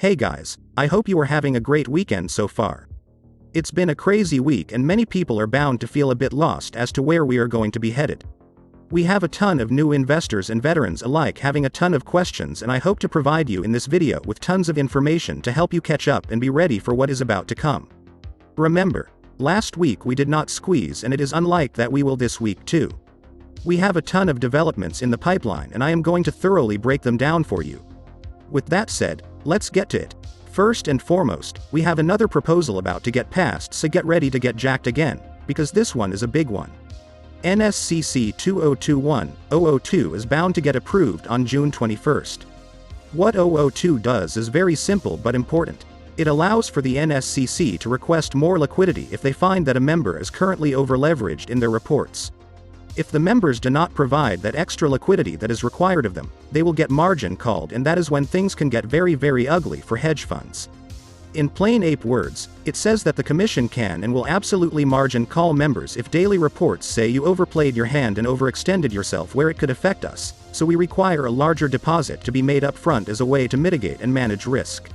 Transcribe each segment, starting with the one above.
Hey guys, I hope you are having a great weekend so far. It's been a crazy week and many people are bound to feel a bit lost as to where we are going to be headed. We have a ton of new investors and veterans alike having a ton of questions, and I hope to provide you in this video with tons of information to help you catch up and be ready for what is about to come. Remember, last week we did not squeeze, and it is unlike that we will this week too. We have a ton of developments in the pipeline and I am going to thoroughly break them down for you. With that said, let's get to it. First and foremost, we have another proposal about to get passed, so get ready to get jacked again, because this one is a big one. NSCC 2021-002 is bound to get approved on June 21st. What 002 does is very simple but important. It allows for the NSCC to request more liquidity if they find that a member is currently over-leveraged in their reports. If the members do not provide that extra liquidity that is required of them, they will get margin called, and that is when things can get very ugly for hedge funds. In plain ape words, it says that the commission can and will absolutely margin call members if daily reports say you overplayed your hand and overextended yourself where it could affect us, so we require a larger deposit to be made up front as a way to mitigate and manage risk.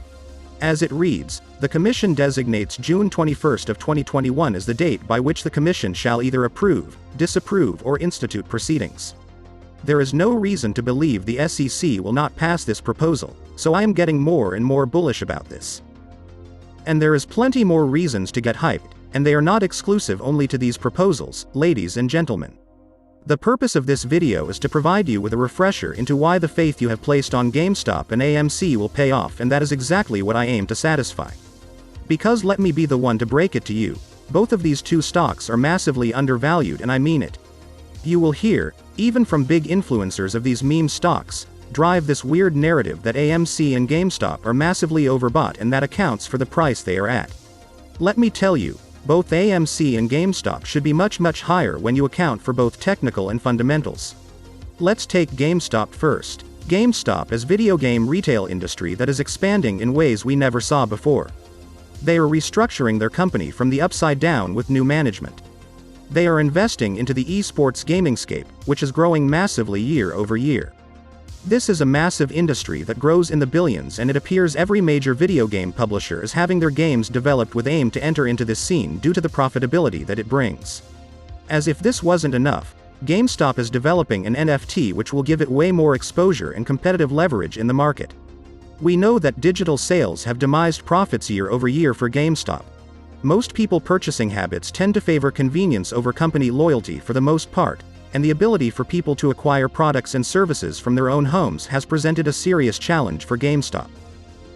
As it reads, the Commission designates June 21st of 2021 as the date by which the Commission shall either approve, disapprove or institute proceedings. There is no reason to believe the SEC will not pass this proposal, so I am getting more and more bullish about this. And there is plenty more reasons to get hyped, and they are not exclusive only to these proposals, ladies and gentlemen. The purpose of this video is to provide you with a refresher into why the faith you have placed on GameStop and AMC will pay off, and that is exactly what I aim to satisfy. Because let me be the one to break it to you, both of these two stocks are massively undervalued, and I mean it. You will hear, even from big influencers of these meme stocks, drive this weird narrative that AMC and GameStop are massively overbought, and that accounts for the price they are at. Let me tell you, both AMC and GameStop should be much higher when you account for both technical and fundamentals. Let's take GameStop first. GameStop is video game retail industry that is expanding in ways we never saw before. They are restructuring their company from the upside down with new management. They are investing into the esports gaming scape, which is growing massively year over year. This is a massive industry that grows in the billions, and it appears every major video game publisher is having their games developed with aim to enter into this scene due to the profitability that it brings. As if this wasn't enough, GameStop is developing an NFT which will give it way more exposure and competitive leverage in the market. We know that digital sales have demised profits year over year for GameStop. Most people purchasing habits tend to favor convenience over company loyalty for the most part, and the ability for people to acquire products and services from their own homes has presented a serious challenge for GameStop.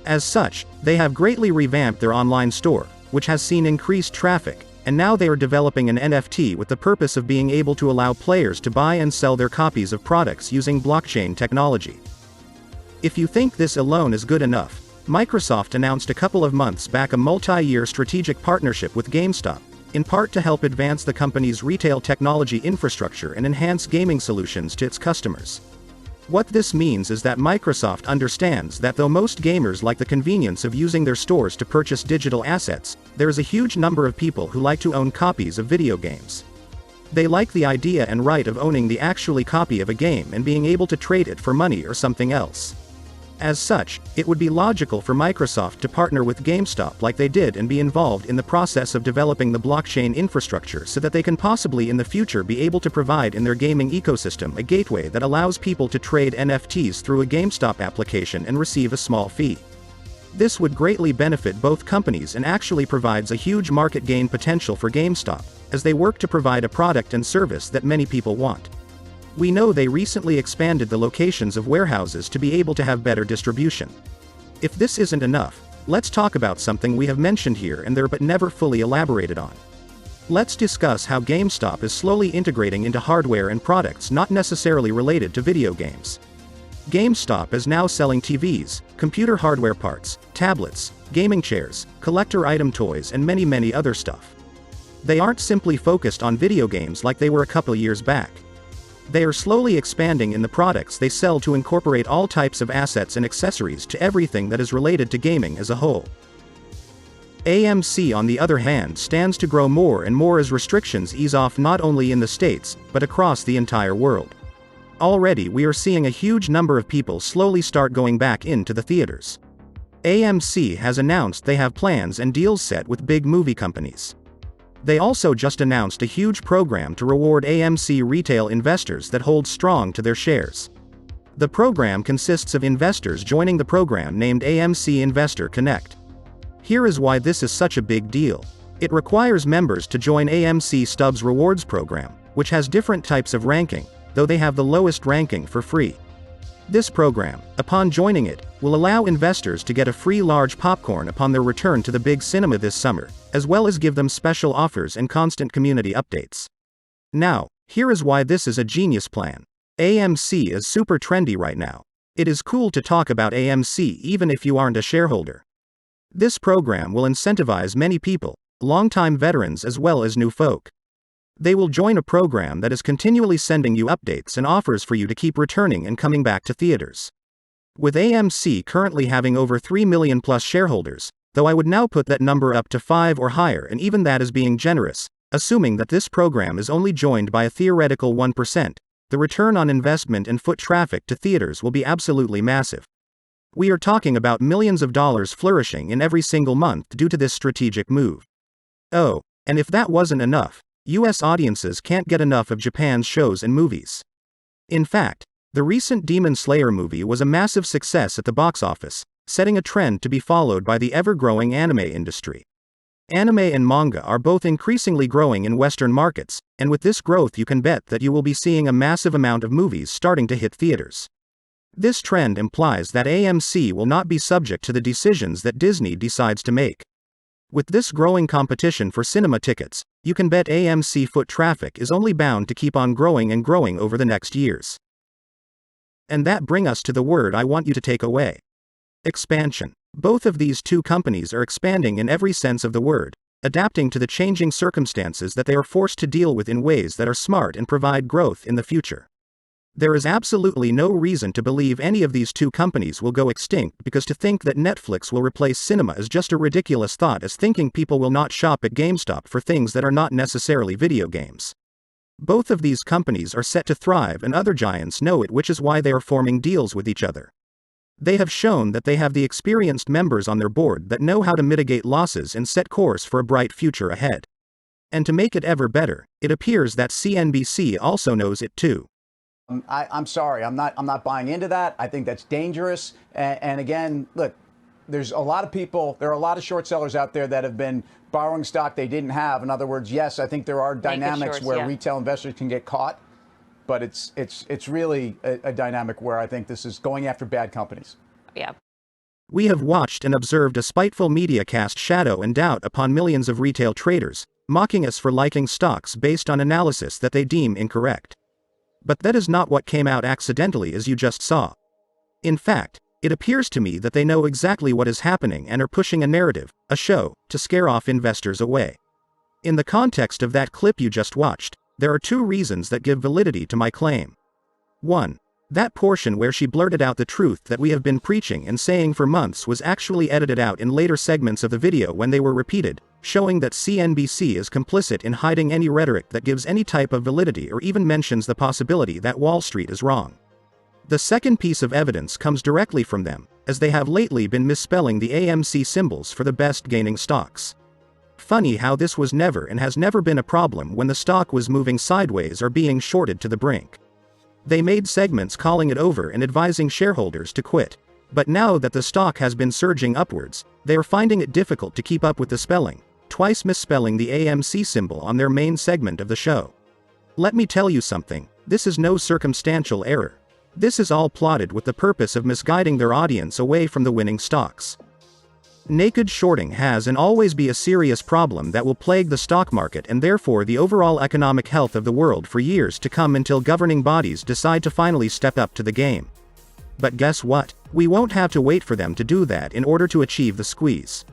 As such, they have greatly revamped their online store, which has seen increased traffic, and now they are developing an NFT with the purpose of being able to allow players to buy and sell their copies of products using blockchain technology. If you think this alone is good enough, Microsoft announced a couple of months back a multi-year strategic partnership with GameStop, in part to help advance the company's retail technology infrastructure and enhance gaming solutions to its customers. What this means is that Microsoft understands that though most gamers like the convenience of using their stores to purchase digital assets, there is a huge number of people who like to own copies of video games. They like the idea and right of owning the actual copy of a game and being able to trade it for money or something else. As such, it would be logical for Microsoft to partner with GameStop like they did and be involved in the process of developing the blockchain infrastructure so that they can possibly in the future be able to provide in their gaming ecosystem a gateway that allows people to trade NFTs through a GameStop application and receive a small fee. This would greatly benefit both companies and actually provides a huge market gain potential for GameStop, as they work to provide a product and service that many people want. We know they recently expanded the locations of warehouses to be able to have better distribution. If this isn't enough, let's talk about something we have mentioned here and there but never fully elaborated on. Let's discuss how GameStop is slowly integrating into hardware and products not necessarily related to video games. GameStop is now selling TVs, computer hardware parts, tablets, gaming chairs, collector item toys and many other stuff. They aren't simply focused on video games like they were a couple years back. They are slowly expanding in the products they sell to incorporate all types of assets and accessories to everything that is related to gaming as a whole. AMC on the other hand stands to grow more and more as restrictions ease off not only in the States, but across the entire world. Already we are seeing a huge number of people slowly start going back into the theaters. AMC has announced they have plans and deals set with big movie companies. They also just announced a huge program to reward AMC retail investors that hold strong to their shares. The program consists of investors joining the program named AMC Investor Connect. Here is why this is such a big deal. It requires members to join AMC Stubs Rewards program, which has different types of ranking, though they have the lowest ranking for free. This program, upon joining it, will allow investors to get a free large popcorn upon their return to the big cinema this summer, as well as give them special offers and constant community updates. Now, here is why this is a genius plan. AMC is super trendy right now. It is cool to talk about AMC even if you aren't a shareholder. This program will incentivize many people, longtime veterans as well as new folk. They will join a program that is continually sending you updates and offers for you to keep returning and coming back to theaters. With AMC currently having over 3 million plus shareholders, though I would now put that number up to 5 or higher, and even that is being generous, assuming that this program is only joined by a theoretical 1%, the return on investment and foot traffic to theaters will be absolutely massive. We are talking about millions of dollars flourishing in every single month due to this strategic move. Oh, and if that wasn't enough, US audiences can't get enough of Japan's shows and movies. In fact, the recent Demon Slayer movie was a massive success at the box office, setting a trend to be followed by the ever-growing anime industry. Anime and manga are both increasingly growing in Western markets, and with this growth you can bet that you will be seeing a massive amount of movies starting to hit theaters. This trend implies that AMC will not be subject to the decisions that Disney decides to make. With this growing competition for cinema tickets, you can bet AMC foot traffic is only bound to keep on growing and growing over the next years. And that brings us to the word I want you to take away. Expansion. Both of these two companies are expanding in every sense of the word, adapting to the changing circumstances that they are forced to deal with in ways that are smart and provide growth in the future. There is absolutely no reason to believe any of these two companies will go extinct, because to think that Netflix will replace cinema is just a ridiculous thought, as thinking people will not shop at GameStop for things that are not necessarily video games. Both of these companies are set to thrive, and other giants know it, which is why they are forming deals with each other. They have shown that they have the experienced members on their board that know how to mitigate losses and set course for a bright future ahead. And to make it ever better, it appears that CNBC also knows it too. I'm sorry, I'm not buying into that. I think that's dangerous. And again, look, there's a lot of people, there are a lot of short sellers out there that have been borrowing stock they didn't have. In other words, yes, I think there are dynamics shorts, where retail investors can get caught, but it's really a dynamic where I think this is going after bad companies. Yeah. We have watched and observed a spiteful media cast shadow and doubt upon millions of retail traders, mocking us for liking stocks based on analysis that they deem incorrect. But that is not what came out accidentally, as you just saw. In fact, it appears to me that they know exactly what is happening and are pushing a narrative, a show, to scare off investors away. In the context of that clip you just watched, there are two reasons that give validity to my claim. 1. That portion where she blurted out the truth that we have been preaching and saying for months was actually edited out in later segments of the video when they were repeated, showing that CNBC is complicit in hiding any rhetoric that gives any type of validity or even mentions the possibility that Wall Street is wrong. The second piece of evidence comes directly from them, as they have lately been misspelling the AMC symbols for the best gaining stocks. Funny how this was never and has never been a problem when the stock was moving sideways or being shorted to the brink. They made segments calling it over and advising shareholders to quit. But now that the stock has been surging upwards, they are finding it difficult to keep up with the spelling, twice misspelling the AMC symbol on their main segment of the show. Let me tell you something, this is no circumstantial error. This is all plotted with the purpose of misguiding their audience away from the winning stocks. Naked shorting has and always be a serious problem that will plague the stock market and therefore the overall economic health of the world for years to come, until governing bodies decide to finally step up to the game. But guess what? We won't have to wait for them to do that in order to achieve the squeeze.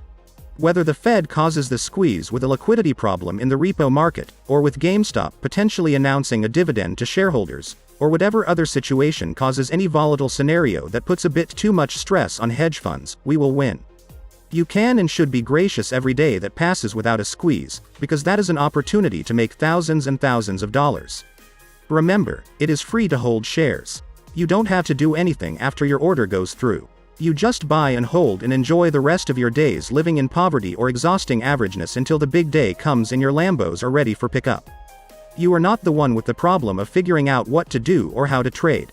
Whether the Fed causes the squeeze with a liquidity problem in the repo market, or with GameStop potentially announcing a dividend to shareholders, or whatever other situation causes any volatile scenario that puts a bit too much stress on hedge funds, we will win. You can and should be gracious every day that passes without a squeeze, because that is an opportunity to make thousands and thousands of dollars. Remember, it is free to hold shares. You don't have to do anything after your order goes through. You just buy and hold and enjoy the rest of your days living in poverty or exhausting averageness until the big day comes and your Lambos are ready for pickup. You are not the one with the problem of figuring out what to do or how to trade.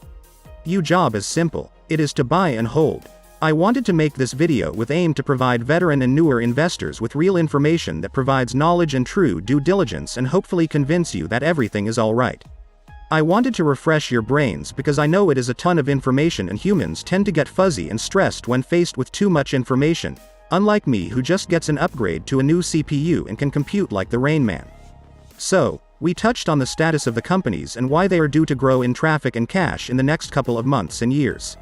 Your job is simple. It is to buy and hold. I wanted to make this video with aim to provide veteran and newer investors with real information that provides knowledge and true due diligence and hopefully convince you that everything is alright. I wanted to refresh your brains because I know it is a ton of information and humans tend to get fuzzy and stressed when faced with too much information, unlike me who just gets an upgrade to a new CPU and can compute like the Rain Man. So, we touched on the status of the companies and why they are due to grow in traffic and cash in the next couple of months and years.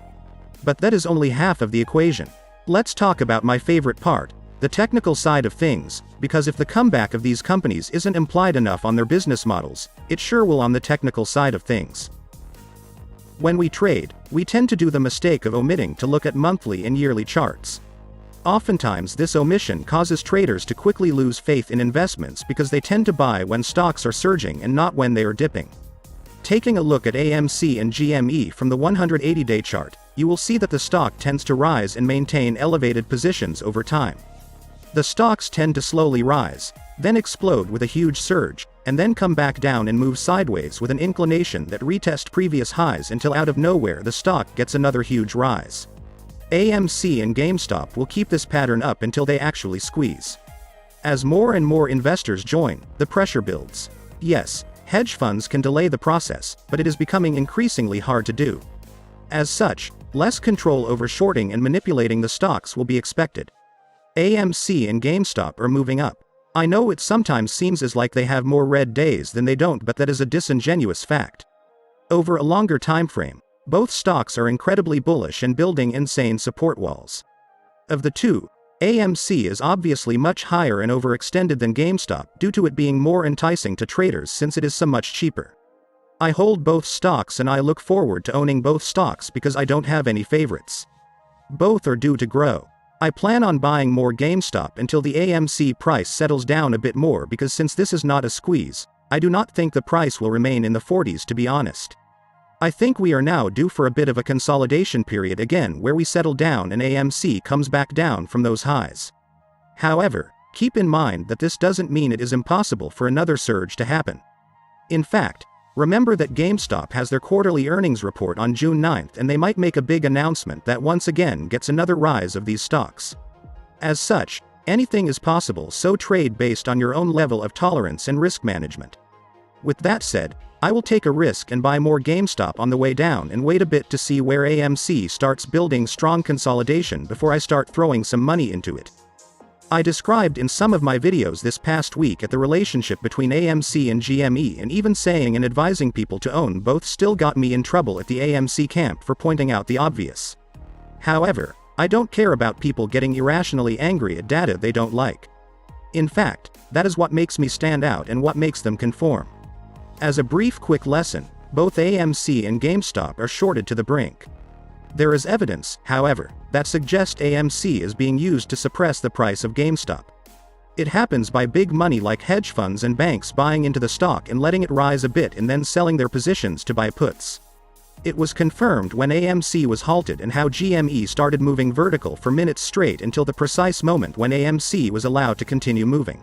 But that is only half of the equation. Let's talk about my favorite part, the technical side of things, because if the comeback of these companies isn't implied enough on their business models, it sure will on the technical side of things. When we trade, we tend to do the mistake of omitting to look at monthly and yearly charts. Oftentimes this omission causes traders to quickly lose faith in investments because they tend to buy when stocks are surging and not when they are dipping. Taking a look at AMC and GME from the 180-day chart, you will see that the stock tends to rise and maintain elevated positions over time. The stocks tend to slowly rise, then explode with a huge surge, and then come back down and move sideways with an inclination that retest previous highs until out of nowhere the stock gets another huge rise. AMC and GameStop will keep this pattern up until they actually squeeze. As more and more investors join, the pressure builds. Yes, hedge funds can delay the process, but it is becoming increasingly hard to do. As such, less control over shorting and manipulating the stocks will be expected. AMC and GameStop are moving up. I know it sometimes seems as like they have more red days than they don't, but that is a disingenuous fact. Over a longer time frame, both stocks are incredibly bullish and building insane support walls. Of the two, AMC is obviously much higher and overextended than GameStop due to it being more enticing to traders since it is so much cheaper. I hold both stocks and I look forward to owning both stocks because I don't have any favorites. Both are due to grow. I plan on buying more GameStop until the AMC price settles down a bit more because since this is not a squeeze, I do not think the price will remain in the 40s to be honest. I think we are now due for a bit of a consolidation period again where we settle down and AMC comes back down from those highs. However, keep in mind that this doesn't mean it is impossible for another surge to happen. In fact, remember that GameStop has their quarterly earnings report on June 9th and they might make a big announcement that once again gets another rise of these stocks. As such, anything is possible, so trade based on your own level of tolerance and risk management. With that said, I will take a risk and buy more GameStop on the way down and wait a bit to see where AMC starts building strong consolidation before I start throwing some money into it. I described in some of my videos this past week at the relationship between AMC and GME, and even saying and advising people to own both still got me in trouble at the AMC camp for pointing out the obvious. However, I don't care about people getting irrationally angry at data they don't like. In fact, that is what makes me stand out and what makes them conform. As a brief quick lesson, both AMC and GameStop are shorted to the brink. There is evidence, however, that suggests AMC is being used to suppress the price of GameStop. It happens by big money like hedge funds and banks buying into the stock and letting it rise a bit and then selling their positions to buy puts. It was confirmed when AMC was halted and how GME started moving vertical for minutes straight until the precise moment when AMC was allowed to continue moving.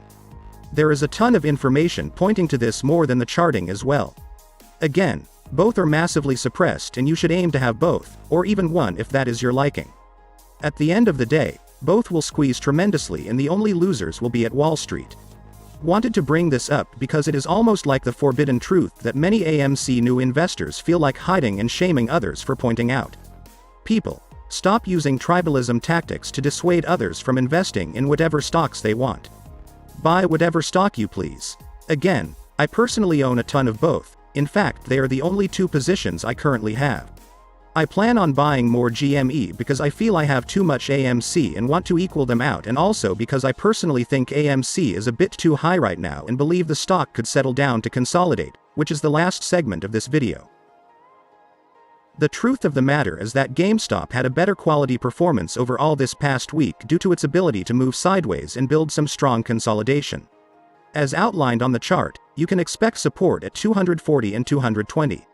There is a ton of information pointing to this more than the charting as well. Again, both are massively suppressed and you should aim to have both, or even one if that is your liking. At the end of the day, both will squeeze tremendously and the only losers will be at Wall Street. Wanted to bring this up because it is almost like the forbidden truth that many AMC new investors feel like hiding and shaming others for pointing out. People, stop using tribalism tactics to dissuade others from investing in whatever stocks they want. Buy whatever stock you please. Again, I personally own a ton of both. In fact, they are the only two positions I currently have. I plan on buying more GME because I feel I have too much AMC and want to equal them out, and also because I personally think AMC is a bit too high right now and believe the stock could settle down to consolidate, which is the last segment of this video. The truth of the matter is that GameStop had a better quality performance overall this past week due to its ability to move sideways and build some strong consolidation. As outlined on the chart, you can expect support at 240 and 220.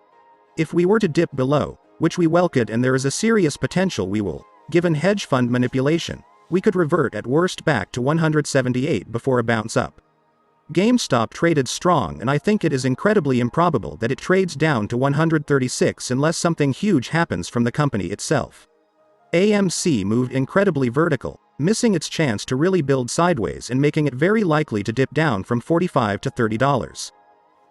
If we were to dip below, which we well could and there is a serious potential we will, Given hedge fund manipulation, we could revert at worst back to 178 before a bounce up. GameStop traded strong, and I think it is incredibly improbable that it trades down to 136 unless something huge happens from the company itself. AMC moved incredibly vertical, missing its chance to really build sideways and making it very likely to dip down from $45 to $30.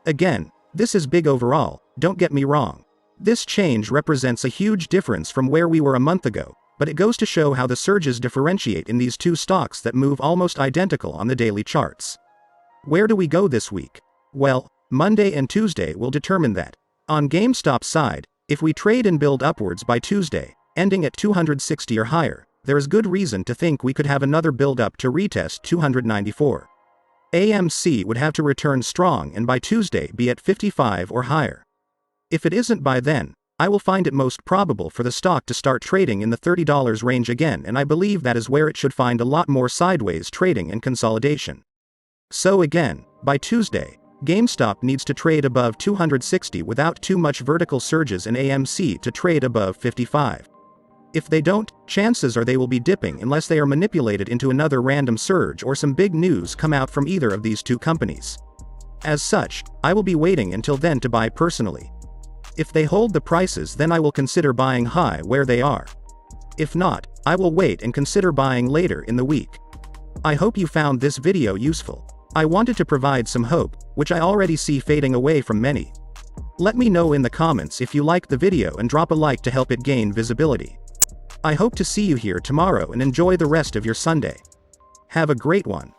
Again, this is big overall, don't get me wrong. This change represents a huge difference from where we were a month ago, but it goes to show how the surges differentiate in these two stocks that move almost identical on the daily charts. Where do we go this week? Well, Monday and Tuesday will determine that. On GameStop's side, if we trade and build upwards by Tuesday, ending at 260 or higher, there is good reason to think we could have another build-up to retest 294. AMC would have to return strong and by Tuesday be at 55 or higher. If it isn't by then, I will find it most probable for the stock to start trading in the $30 range again, and I believe that is where it should find a lot more sideways trading and consolidation. So again, by Tuesday, GameStop needs to trade above 260 without too much vertical surges and AMC to trade above 55. If they don't, chances are they will be dipping unless they are manipulated into another random surge or some big news come out from either of these two companies. As such, I will be waiting until then to buy personally. If they hold the prices, then I will consider buying high where they are. If not, I will wait and consider buying later in the week. I hope you found this video useful. I wanted to provide some hope, which I already see fading away from many. Let me know in the comments if you liked the video and drop a like to help it gain visibility. I hope to see you here tomorrow and enjoy the rest of your Sunday. Have a great one.